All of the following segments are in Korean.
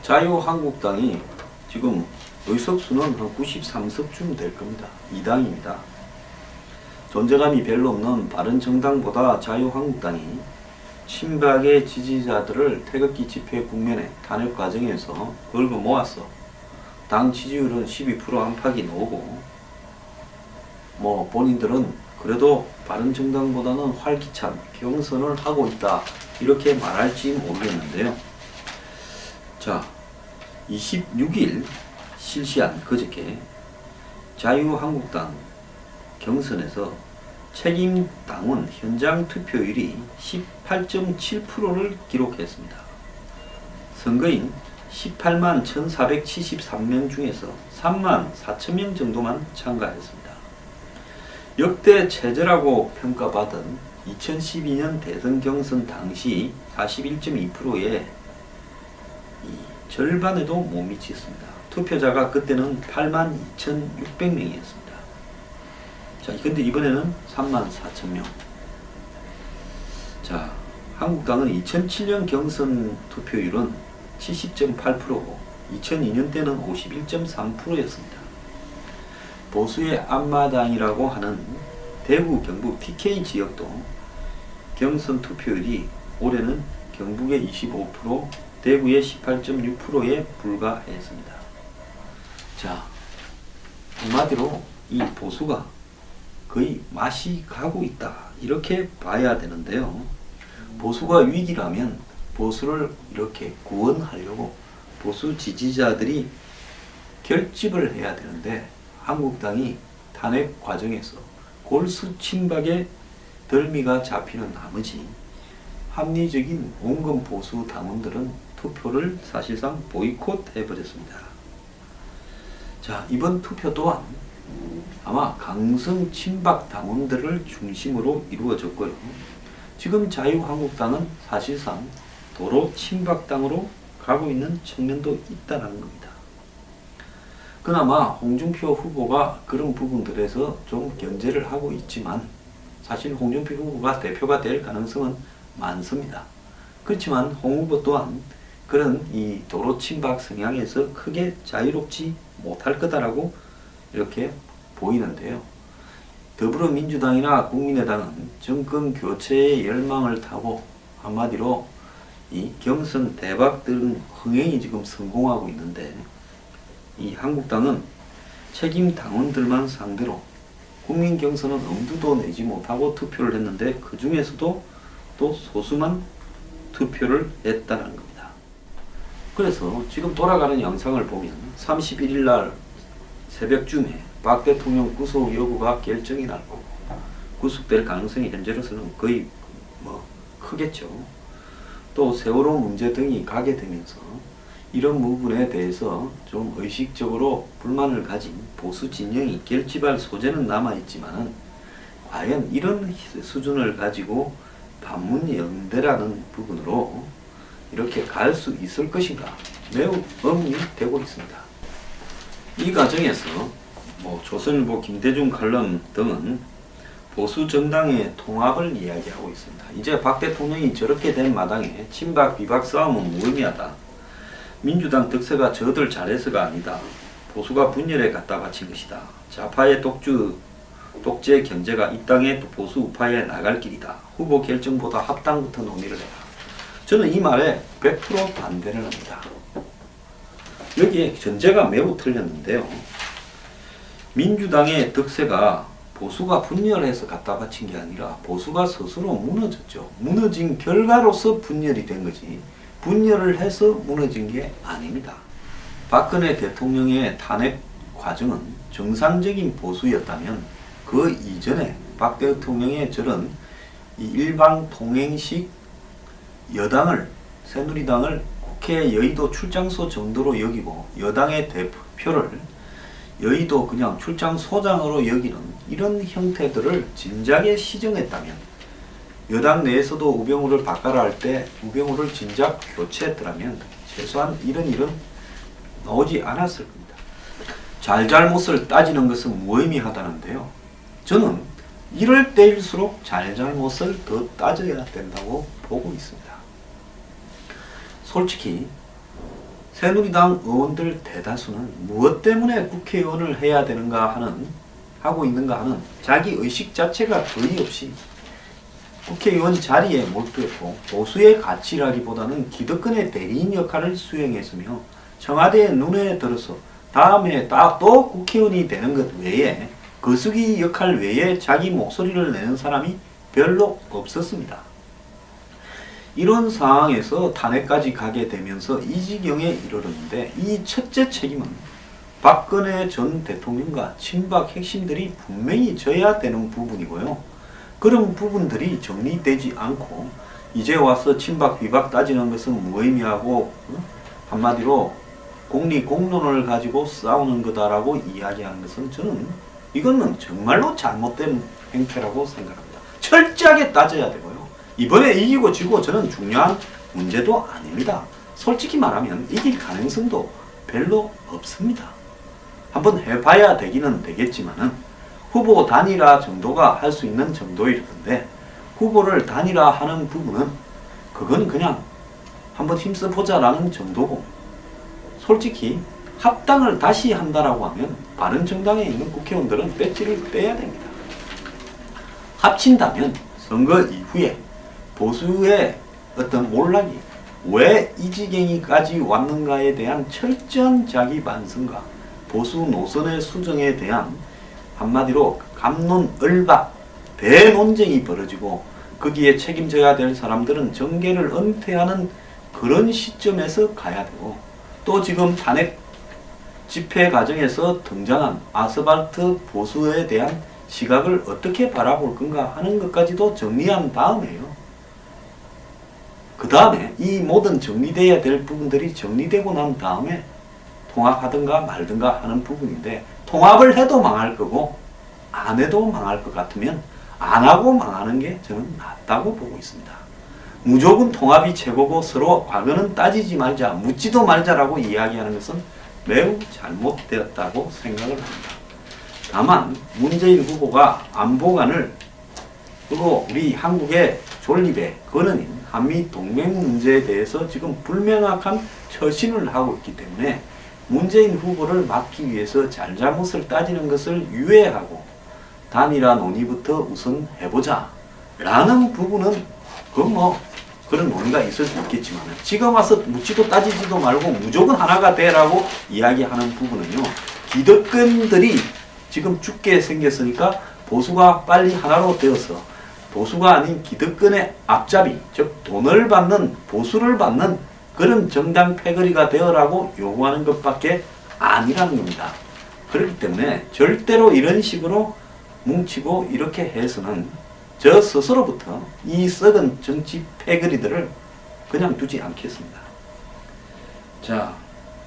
자유한국당이 지금 의석수는 한 93석쯤 될 겁니다. 2당입니다. 존재감이 별로 없는 바른정당보다 자유한국당이 친박의 지지자들을 태극기 집회 국면에 탄핵 과정에서 걸고 모았어. 당 지지율은 12% 안팎이 나오고, 본인들은 그래도 바른정당보다는 활기찬 경선을 하고 있다, 이렇게 말할지 모르겠는데요. 자, 26일 실시한 그저께 자유한국당 경선에서 책임당원 현장 투표율이 18.7%를 기록했습니다. 선거인 18만 1473명 중에서 3만 4천명 정도만 참가했습니다. 역대 최저라고 평가받은 2012년 대선 경선 당시 41.2%의 절반에도 못 미쳤습니다. 투표자가 그때는 8만 2,600명이었습니다. 자, 근데 이번에는 3만 4천명. 자, 한국당은 2007년 경선 투표율은 70.8%고 2002년 때는 51.3%였습니다. 보수의 앞마당이라고 하는 대구, 경북 TK 지역도 경선 투표율이 올해는 경북의 25%, 대구의 18.6%에 불과했습니다. 자, 한마디로 이 보수가 거의 맛이 가고 있다, 이렇게 봐야 되는데요. 보수가 위기라면 보수를 이렇게 구원하려고 보수 지지자들이 결집을 해야 되는데, 한국당이 탄핵 과정에서 골수 친박의 덜미가 잡히는 나머지 합리적인 온건 보수 당원들은 투표를 사실상 보이콧 해버렸습니다. 자, 이번 투표 또한 아마 강성 친박 당원들을 중심으로 이루어졌고요. 지금 자유한국당은 사실상 도로 친박당으로 가고 있는 측면도 있다는 겁니다. 그나마 홍준표 후보가 그런 부분들에서 좀 견제를 하고 있지만, 사실 홍준표 후보가 대표가 될 가능성은 많습니다. 그렇지만 홍 후보 또한 그런 이 도로 친박 성향에서 크게 자유롭지 못할 거다라고 이렇게 보이는데요. 더불어민주당이나 국민의당은 정권 교체의 열망을 타고 한마디로 이 경선 대박 등 흥행이 지금 성공하고 있는데, 이 한국당은 책임 당원들만 상대로 국민 경선은 엄두도 내지 못하고 투표를 했는데, 그 중에서도 또 소수만 투표를 했다는 겁니다. 그래서 지금 돌아가는 영상을 보면 31일 날 새벽쯤에 박 대통령 구속 여부가 결정이 날 거고, 구속될 가능성이 현재로서는 거의 크겠죠. 또 세월호 문제 등이 가게 되면서 이런 부분에 대해서 좀 의식적으로 불만을 가진 보수 진영이 결집할 소재는 남아있지만, 과연 이런 수준을 가지고 반문연대라는 부분으로 이렇게 갈 수 있을 것인가, 매우 의문이 되고 있습니다. 이 과정에서 조선일보 김대중 칼럼 등은 보수 정당의 통합을 이야기하고 있습니다. 이제 박 대통령이 저렇게 된 마당에 친박 비박 싸움은 무의미하다. 민주당 득세가 저들 잘해서가 아니다. 보수가 분열에 갖다 바친 것이다. 좌파의 독재 경제가 이 땅의 보수 우파에 나갈 길이다. 후보 결정보다 합당부터 논의를 해라. 저는 이 말에 100% 반대를 합니다. 여기에 전제가 매우 틀렸는데요. 민주당의 득세가 보수가 분열해서 갖다 바친 게 아니라 보수가 스스로 무너졌죠. 무너진 결과로서 분열이 된 거지, 분열을 해서 무너진 게 아닙니다. 박근혜 대통령의 탄핵 과정은 정상적인 보수였다면, 그 이전에 박 대통령의 저런 일방 통행식 여당을, 새누리당을 국회 여의도 출장소 정도로 여기고, 여당의 대표를 여의도 그냥 출장소장으로 여기는 이런 형태들을 진작에 시정했다면, 여당 내에서도 우병우를 바꿔라 할 때 우병우를 진작 교체했더라면 최소한 이런 일은 나오지 않았을 겁니다. 잘잘못을 따지는 것은 무의미하다는데요. 저는 이럴 때일수록 잘잘못을 더 따져야 된다고 보고 있습니다. 솔직히 새누리당 의원들 대다수는 무엇 때문에 국회의원을 해야 되는가 하고 있는가 하는 자기 의식 자체가 거의 없이 국회의원 자리에 몰두했고 보수의 가치라기보다는 기득권의 대리인 역할을 수행했으며 청와대의 눈에 들어서 다음에 또 국회의원이 되는 것 외에 거수기 역할 외에 자기 목소리를 내는 사람이 별로 없었습니다. 이런 상황에서 탄핵까지 가게 되면서 이 지경에 이르렀는데 이 첫째 책임은 박근혜 전 대통령과 친박 핵심들이 분명히 져야 되는 부분이고요. 그런 부분들이 정리되지 않고 이제 와서 친박 비박 따지는 것은 무의미하고 한마디로 공리공론을 가지고 싸우는 거다라고 이야기하는 것은 저는 이거는 정말로 잘못된 행태라고 생각합니다. 철저하게 따져야 되고요. 이번에 이기고 지고 저는 중요한 문제도 아닙니다. 솔직히 말하면 이길 가능성도 별로 없습니다. 한번 해봐야 되기는 되겠지만은 후보 단일화 정도가 할 수 있는 정도일 건데 후보를 단일화하는 부분은 그건 그냥 한번 힘써보자라는 정도고 솔직히 합당을 다시 한다라고 하면 바른정당에 있는 국회의원들은 배지를 떼야 됩니다. 합친다면 선거 이후에 보수의 어떤 몰락이 왜 이 지경이까지 왔는가에 대한 철저한 자기 반성과 보수 노선의 수정에 대한 한마디로 갑론을박 대논쟁이 벌어지고 거기에 책임져야 될 사람들은 정계를 은퇴하는 그런 시점에서 가야 되고 또 지금 탄핵 집회 과정에서 등장한 아스팔트 보수에 대한 시각을 어떻게 바라볼 건가 하는 것까지도 정리한 다음에요. 그 다음에 이 모든 정리되어야 될 부분들이 정리되고 난 다음에 통합하든가 말든가 하는 부분인데 통합을 해도 망할 거고 안 해도 망할 것 같으면 안 하고 망하는 게 저는 낫다고 보고 있습니다. 무조건 통합이 최고고 서로 과거는 따지지 말자, 묻지도 말자라고 이야기하는 것은 매우 잘못되었다고 생각을 합니다. 다만 문재인 후보가 안보관을 그리고 우리 한국의 존립의 근원인 한미 동맹 문제에 대해서 지금 불명확한 처신을 하고 있기 때문에 문재인 후보를 막기 위해서 잘잘못을 따지는 것을 유예하고 단일화 논의부터 우선 해보자 라는 부분은 그런 논의가 있을 수 있겠지만 지금 와서 묻지도 따지지도 말고 무조건 하나가 되라고 이야기하는 부분은요. 기득권들이 지금 죽게 생겼으니까 보수가 빨리 하나로 되어서 보수가 아닌 기득권의 앞잡이 즉 돈을 받는 보수를 받는 그런 정당 패거리가 되어라고 요구하는 것밖에 아니라는 겁니다. 그렇기 때문에 절대로 이런 식으로 뭉치고 이렇게 해서는 저 스스로부터 이 썩은 정치 패거리들을 그냥 두지 않겠습니다. 자,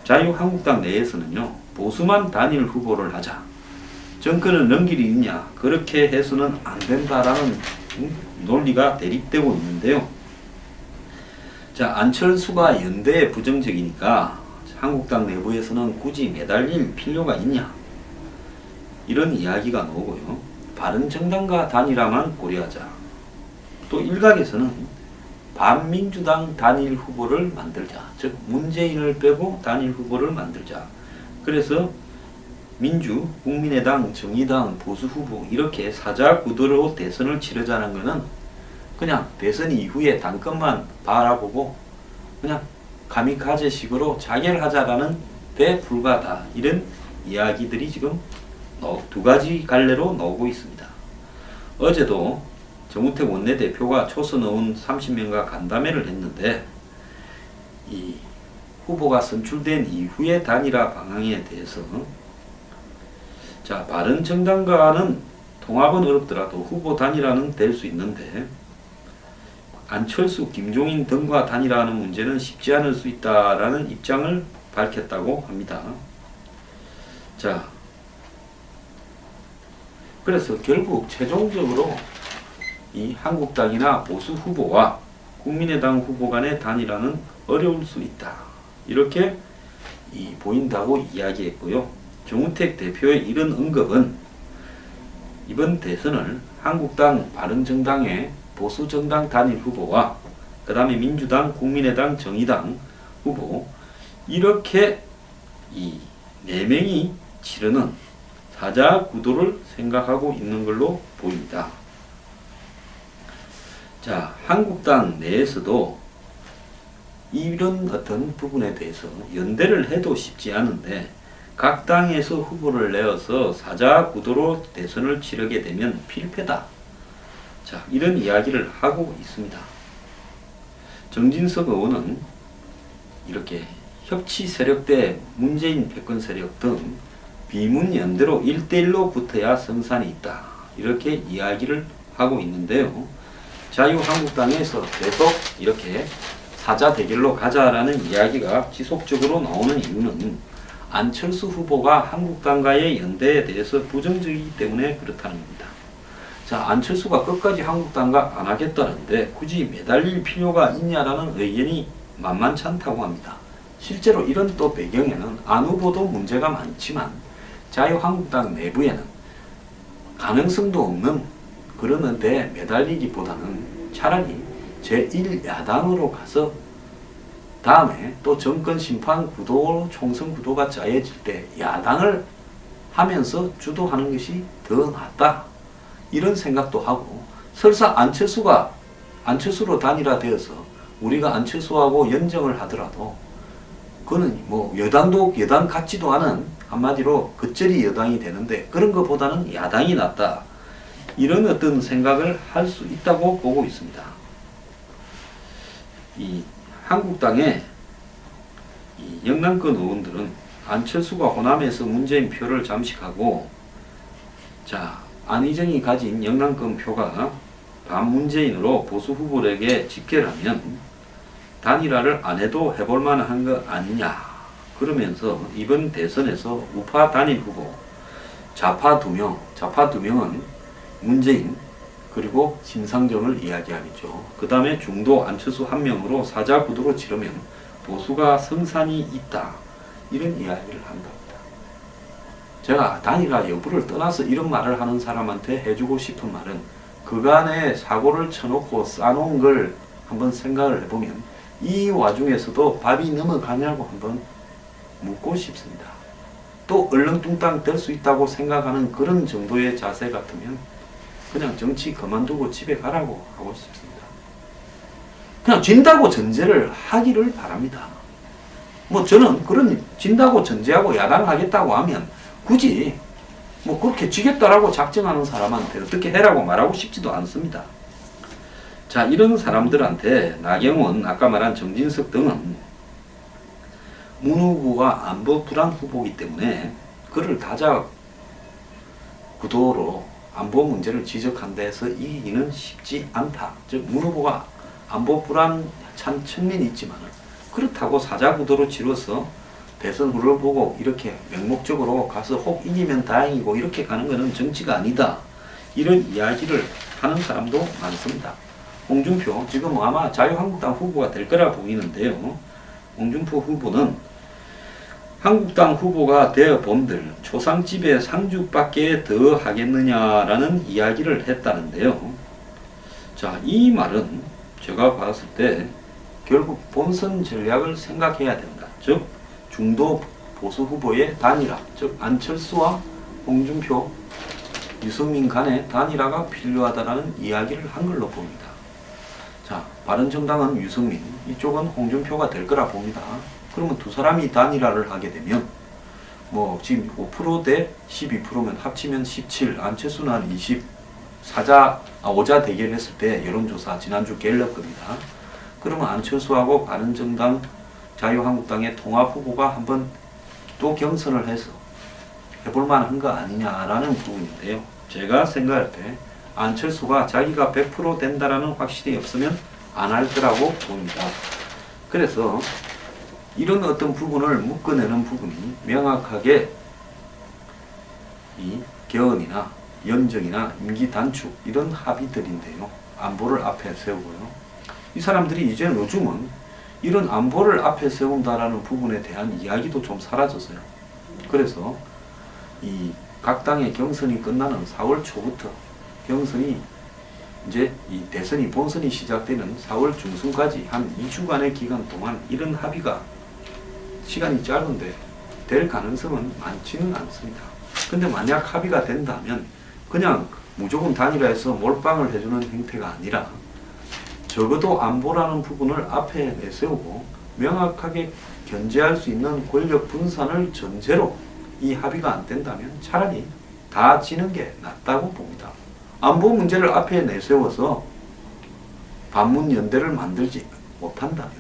자유한국당 내에서는요. 보수만 단일 후보를 하자. 정권을 넘길 일이 있냐. 그렇게 해서는 안 된다라는 논리가 대립되고 있는데요. 자, 안철수가 연대에 부정적이니까 한국당 내부에서는 굳이 매달릴 필요가 있냐. 이런 이야기가 나오고요. 바른정당과 단일화만 고려하자. 또 일각에서는 반민주당 단일 후보를 만들자. 즉 문재인을 빼고 단일 후보를 만들자. 그래서 민주, 국민의당, 정의당, 보수 후보 이렇게 사자 구도로 대선을 치르자는 것은 그냥 대선 이후에 당권만 바라보고 그냥 가미카제식으로 자결하자라는 데 불과하다. 이런 이야기들이 지금 두 가지 갈래로 나오고 있습니다. 어제도 정우택 원내대표가 초선 의원 30명과 간담회를 했는데 이 후보가 선출된 이후의 단일화 방향에 대해서 자, 바른정당과는 통합은 어렵더라도 후보 단일화는 될 수 있는데 안철수, 김종인 등과 단일화하는 문제는 쉽지 않을 수 있다라는 입장을 밝혔다고 합니다. 자, 그래서 결국 최종적으로 이 한국당이나 보수 후보와 국민의당 후보 간의 단일화는 어려울 수 있다. 이렇게 보인다고 이야기했고요. 정우택 대표의 이런 언급은 이번 대선을 한국당, 바른정당의 보수정당 단일 후보와 그 다음에 민주당, 국민의당, 정의당 후보 이렇게 이 4명이 치르는 사자 구도를 생각하고 있는 걸로 보입니다. 자, 한국당 내에서도 이런 어떤 부분에 대해서 연대를 해도 쉽지 않은데 각 당에서 후보를 내어서 사자 구도로 대선을 치르게 되면 필패다. 자, 이런 이야기를 하고 있습니다. 정진석 의원은 이렇게 협치 세력 대 문재인 패권 세력 등 비문 연대로 1대1로 붙어야 성산이 있다. 이렇게 이야기를 하고 있는데요. 자유한국당에서 계속 이렇게 사자 대결로 가자라는 이야기가 지속적으로 나오는 이유는 안철수 후보가 한국당과의 연대에 대해서 부정적이기 때문에 그렇다는 겁니다. 자, 안철수가 끝까지 한국당과 안 하겠다는데 굳이 매달릴 필요가 있냐라는 의견이 만만치 않다고 합니다. 실제로 이런 또 배경에는 안 후보도 문제가 많지만 자유한국당 내부에는 가능성도 없는 그런 데 매달리기보다는 차라리 제1야당으로 가서 다음에 또 정권 심판 구도, 총선 구도가 짜여질 때 야당을 하면서 주도하는 것이 더 낫다. 이런 생각도 하고 설사 안철수로 단일화되어서 우리가 안철수하고 연정을 하더라도 그는 뭐 여당 같지도 않은 한마디로 겉절이 여당이 되는데 그런 것보다는 야당이 낫다. 이런 어떤 생각을 할 수 있다고 보고 있습니다. 이 한국당의 이 영남권 의원들은 안철수가 호남에서 문재인 표를 잠식하고 자, 안희정이 가진 영남권 표가 반문재인으로 보수 후보에게 집결하면 단일화를 안 해도 해볼 만한 거 아니냐. 그러면서 이번 대선에서 우파 단일 후보 좌파 2명, 좌파 2명은 문재인 그리고 심상정을 이야기하겠죠. 그 다음에 중도 안철수 1명으로 사자 구도로 치르면 보수가 성산이 있다. 이런 이야기를 한답니다. 제가 단일화 여부를 떠나서 이런 말을 하는 사람한테 해주고 싶은 말은 그간의 사고를 쳐놓고 쌓아놓은 걸 한번 생각을 해보면 이 와중에서도 밥이 넘어가냐고 한번 묻고 싶습니다. 또 얼렁뚱땅 될 수 있다고 생각하는 그런 정도의 자세 같으면 그냥 정치 그만두고 집에 가라고 하고 싶습니다. 그냥 진다고 전제를 하기를 바랍니다. 뭐 저는 그런 진다고 전제하고 야당하겠다고 하면 굳이 뭐 그렇게 지겠다라고 작정하는 사람한테 어떻게 해라고 말하고 싶지도 않습니다. 자, 이런 사람들한테 나경원, 아까 말한 정진석 등은 문 후보가 안보 불안 후보이기 때문에 그를 다자 구도로 안보 문제를 지적한 데서 이기기는 쉽지 않다. 즉, 문 후보가 안보 불안 참 측면이 있지만 그렇다고 사자 구도로 치러서 대선 후를 보고 이렇게 맹목적으로 가서 혹 이기면 다행이고 이렇게 가는 것은 정치가 아니다. 이런 이야기를 하는 사람도 많습니다. 홍준표, 지금 아마 자유한국당 후보가 될 거라 보이는데요. 홍준표 후보는 한국당 후보가 되어 본들 초상집에 상주밖에 더 하겠느냐라는 이야기를 했다는데요. 자, 이 말은 제가 봤을 때 결국 본선 전략을 생각해야 된다. 즉 중도 보수 후보의 단일화, 즉 안철수와 홍준표, 유승민 간의 단일화가 필요하다라는 이야기를 한 걸로 봅니다. 자, 바른정당은 유승민, 이쪽은 홍준표가 될 거라 봅니다. 그러면 두 사람이 단일화를 하게 되면 뭐 지금 5% 대 12%면 합치면 17, 안철수는 한 20, 오자 대결했을 때 여론조사 지난주 갤럽 겁니다. 그러면 안철수하고 바른정당, 자유한국당의 통합 후보가 한번 또 경선을 해서 해볼 만한 거 아니냐라는 부분인데요. 제가 생각할 때 안철수가 자기가 100% 된다라는 확신이 없으면 안 할 거라고 봅니다. 그래서 이런 어떤 부분을 묶어내는 부분이 명확하게 이 개헌이나 연정이나 임기 단축 이런 합의들인데요. 안보를 앞에 세우고요. 이 사람들이 이제 요즘은 이런 안보를 앞에 세운다라는 부분에 대한 이야기도 좀 사라졌어요. 그래서 이 각 당의 경선이 끝나는 4월 초부터 경선이 이제 이 대선이 본선이 시작되는 4월 중순까지 한 2주간의 기간 동안 이런 합의가 시간이 짧은데 될 가능성은 많지는 않습니다. 근데 만약 합의가 된다면 그냥 무조건 단일화해서 몰빵을 해주는 형태가 아니라 적어도 안보라는 부분을 앞에 내세우고 명확하게 견제할 수 있는 권력 분산을 전제로 이 합의가 안 된다면 차라리 다 지는 게 낫다고 봅니다. 안보 문제를 앞에 내세워서 반문연대를 만들지 못한다면,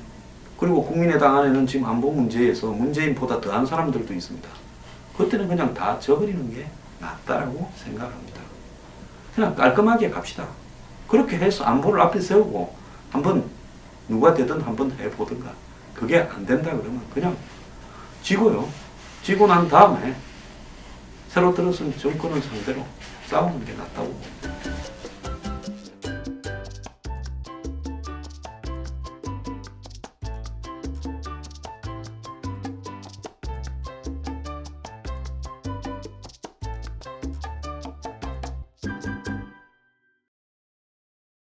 그리고 국민의당 안에는 지금 안보 문제에서 문재인보다 더한 사람들도 있습니다. 그때는 그냥 다 져버리는 게 낫다라고 생각합니다. 그냥 깔끔하게 갑시다. 그렇게 해서 안보를 앞에 세우고 한번 누가 되든 한번 해보든가. 그게 안 된다 그러면 그냥 지고요. 지고 난 다음에 새로 들어선 정권을 상대로 싸우는 게 낫다고 봅니다.